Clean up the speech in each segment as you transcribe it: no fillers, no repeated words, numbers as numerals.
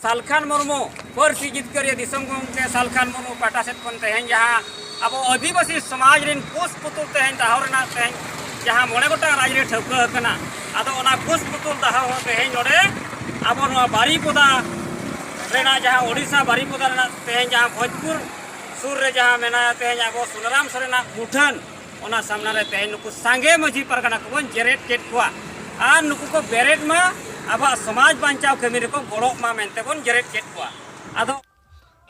Salkhan Murmu party जितकर दिसम Gange Salkhan Murmu पाटा set खन तेहेन जहाँ अब आदिवासी समाज रिन कुस पुतुल तेहेन दाहाव रेना तेहेन जहाँ मोड़े गोटांग राज रे ठौका हकना आदो ओना कुस पुतुल दाहाव तेहेन नोडे अब नोआ बारीपदा रेना जहाँ ओडिशा बारीपदा रेना तेहेन जहाँ भोजपुर सुर रे जहाँ मेना तेहेन अब सुनाराम सोरेना मुठन ओना सामना रे तेहेन नुकु सांगे माझी परगना को बन जेरेट केट कुआ आ नुकु को बेरेट मा अब समाज बांचाव कमी रे को गड़ो मा मेनते बन जेरेट केट कुआ आदो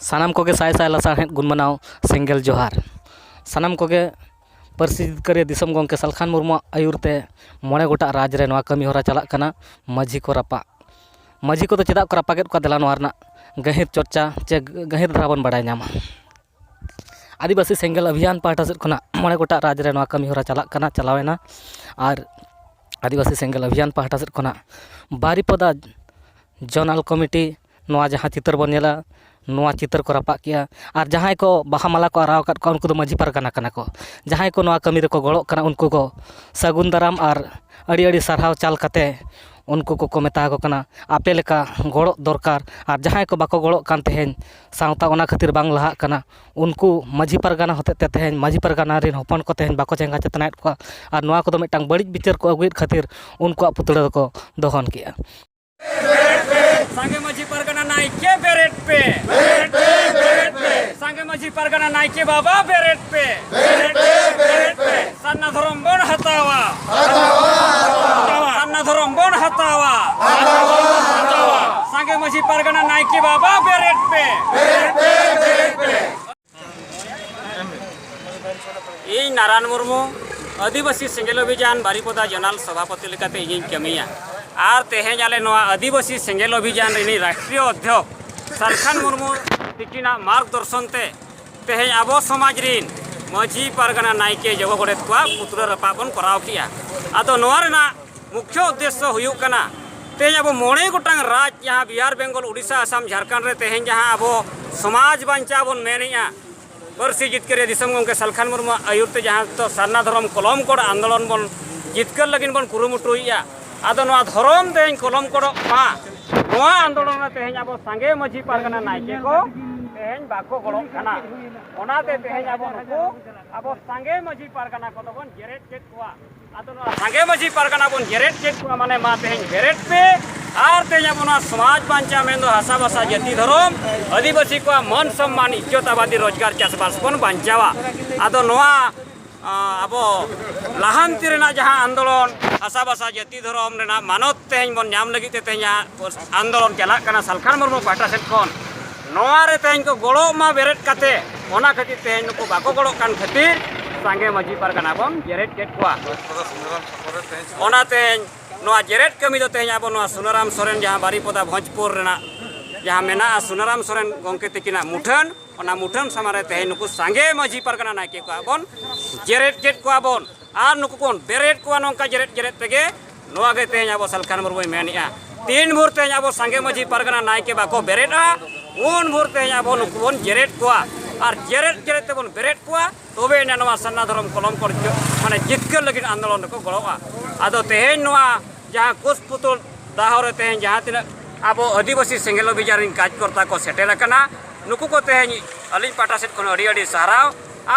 सानाम कोगे साय साय लासाहें गुण मनाव सेंगेल जोहार सानाम कोगे पार्सी जितकर दिसम गंगे सालखान मुर्मू आयुरते मोड़े गोटा राज रे नवा कमी होरा चलाक कना माझी को रापा माझी को तो चेदा को रापागेत को देला नवा गहिर चर्चा चे गहिर धारा बन बाड़ाय नामा आदिवासी सेंगेल अभियान पाहटा सेद खना मोड़े गोटा राज रे नवा कमी होरा चलाक कना चलावेना और आदिवासी सेंगेल अभियान पाहटा सेद खना बारीपदा जोनाल कमिटी नवा जहाँ चित्र बन नेला नवा चित्र को रापा किया और जहाँ को बाहा माला को आराव कर उनको माझी परगना कना को जहाँ को नवा कमी को गड़ो कना उनको को सगुन दाराम और अड़ी अड़ी सारहाव चाल कते उनको को मेता को कना आपे लेका गड़ो दरकार और जहाँ को बाको गड़ो कान तेहेन सावता ओना खातिर बांग लहा कना उनको माझी परगना होते तेहेन माझी परगना रिन हपन को तेहेन बाको चेंगा चेतनायत को और नवा को मिटांग बड़िज बिचार को अगुयत खातिर उनको पुतड़ा को दहन किया सांगे माझी परगना नाइके बेरेट पे सांगे माझी परगना नाइके बाबा बेरेट पे सन्ना धरम बन हतावा सन्ना धरम बन हतावा सांगे माझी परगना नाइके बाबा बेरेट पे इन नारायण मुर्मू आदिवासी सेंगेल अभियान बारीपदा जोनाल सभापति लेकाते इन कमिया और तेहेन आले नवा आदिवासी सेंगेल अभियान रिनी राष्ट्रीय अध्यक्ष सालखान मुर्मू तिकिना मार्गदर्शन ते तेहेन आबो समाज रिन माझी परगना नायके जगह गोड़ेत को पुतुरा रपा बन कराव किया आदो नवा रेना मुख्य उद्देश्य हुयुक कना तेहेन आबो मोड़े गोटांग राज जहाँ बिहार बेंगल उड़ीसा आसाम झारखंड रे तेहेन जहाँ आबो समाज बांचाव बन मेनिया पार्सी जितकर दिसम गंगे सालखान मुर्मू आयुरते जहाँ तो सारना धरम कलम कोड आंदोलन बन जितकर लगिन बन कुरुमुटुया आदो नवा धरम तेहेन कलम कोड मा नवा आंदोलन तेहेन अब सांगे माझी परगना नायके को तेहेन बाको गड़ो खाना ओनाते तेहेन अब नुकु अब सांगे माझी परगना को बन जेरेट केट कुआ आदो नवा सांगे माझी परगना बन जेरेट केट कुआ माने मा तेहेन जेरेट पे और तेहेन अब नवा समाज बांचा मेंदो हासा भाषा जाति धरम आदिवासी को मन सम्मान इज्जत आबादी रोजगार चाषबास बन बांचावा आदो नवा अब लाहांती रेना जहाँ आंदोलन हासा भाषा जाति धरम रेना मानत तेहेन बन नाम लगी तेहेन आंदोलन चलाक कना सालखान मुर्मू पाहटा सेद खन नवा रे तेहेन को गड़ो मा बेरेट काते ओना खातिर तेहेन नुकु बाको गड़ो कान खातिर सांगे माझी परगना बन जेरेट केट कुआ ओना तेहेन नवा जेरेट कमी दो तेहेन अब नवा सुनाराम सोरेन जहाँ बारीपदा भोजपुर रेना जहाँ मेना सुनाराम सोरेन गंके तिकिना मुठन ओना मुठन समारे तेहेन नुकु सांगे माझी परगना नायके को बन जेरेट केट को बन और नुकु कोन बेरेट को नौका जेरेट जेरेट तेगे नवा गे तेहेन अब सालखान मुर्मू मेनिया तीन भोर तेहेन अब सांगे माझी परगना नायके बाको बेरेटा उन भोर तेहेन अब नुकु बन जेरेट को और जेरेट जेरेट तेबन बेरेट को तबे नवा सन्ना धरम कलम को माने जितकर लगिन आंदोलन को गड़ोआ आदो तेहेन नवा जहाँ कुस पुतुल दाहरे तेहेन जहाँ तीना अब आदिवासी सेंगेल अभियान कार्यकर्ता को सेटेल कना नुकु को तेहेन अलिन पाटा सेट खन अड़ी अड़ी साराव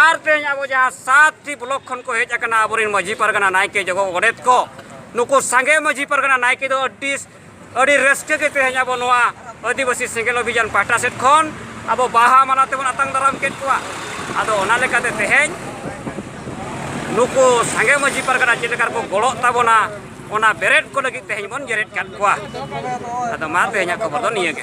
और तेहेन अब जहाँ 7टी ब्लॉक खन को हेज कना अबरिन माझी परगना नायके जगह गोड़ेत को नुकु सांगे माझी परगना नायके दो अड़ी रस्के के तेहेन अब नवा आदिवासी सेंगेल अभियान पाटा सेट खन अब बाहा माला तेबन आतांग दाराम केट कुआ आदो ओना लेकाते तेहेन नुकु सांगे माझी परगना चेलेकार को गड़ो ताबोना ओना बेरेट को लगी तेहेन बन जेरेट काट कुआ आदो मा तेहेन खबर दो निये गे।